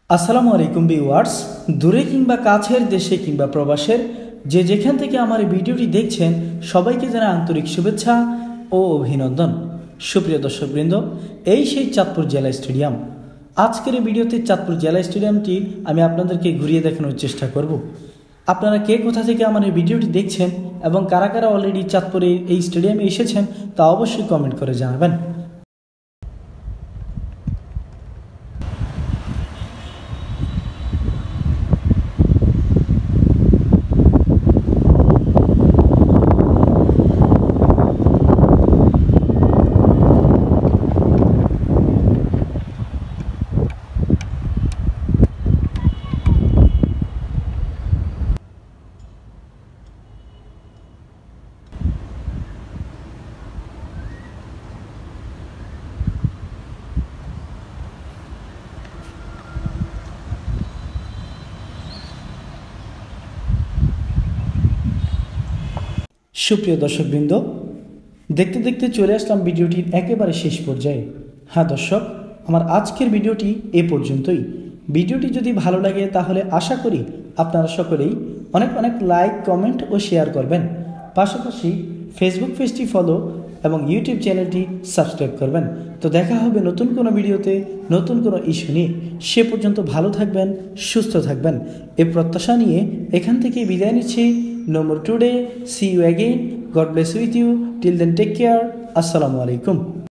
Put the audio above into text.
আসসালামু আলাইকুম ভিউয়ার্স, দূরে কিংবা কাছের, দেশে কিংবা প্রবাসের যে যেখান থেকে আমার এই ভিডিওটি দেখছেন সবাইকে জানাই আন্তরিক শুভেচ্ছা ও অভিনন্দন। সুপ্রিয় দর্শকবৃন্দ, এই সেই চাঁদপুর জেলা স্টেডিয়াম। আজকের এই ভিডিওতে চাঁদপুর জেলা স্টেডিয়ামটি আমি আপনাদেরকে ঘুরিয়ে দেখানোর চেষ্টা করব। আপনারা কে কোথা থেকে আমার এই ভিডিওটি দেখছেন এবং কারা কারা অলরেডি চাঁদপুরে এই স্টেডিয়ামে এসেছেন তা অবশ্যই কমেন্ট করে জানাবেন। সুপ্রিয় দর্শকবৃন্দ, দেখতে দেখতে চলে আসলাম ভিডিওটির একেবারে শেষ পর্যায়ে। হ্যাঁ দর্শক, আমার আজকের ভিডিওটি এ পর্যন্তই। ভিডিওটি যদি ভালো লাগে তাহলে আশা করি আপনারা সকলেই অনেক অনেক লাইক, কমেন্ট ও শেয়ার করবেন। পাশাপাশি ফেসবুক পেজটি ফলো এবং ইউটিউব চ্যানেলটি সাবস্ক্রাইব করবেন। তো দেখা হবে নতুন কোনো ভিডিওতে, নতুন কোনো ইস্যু নিয়ে। সে পর্যন্ত ভালো থাকবেন, সুস্থ থাকবেন, এ প্রত্যাশা নিয়ে এখান থেকে বিদায় নিচ্ছি। No more today. See you again. God bless with you. Till then, take care. Assalamu alaikum.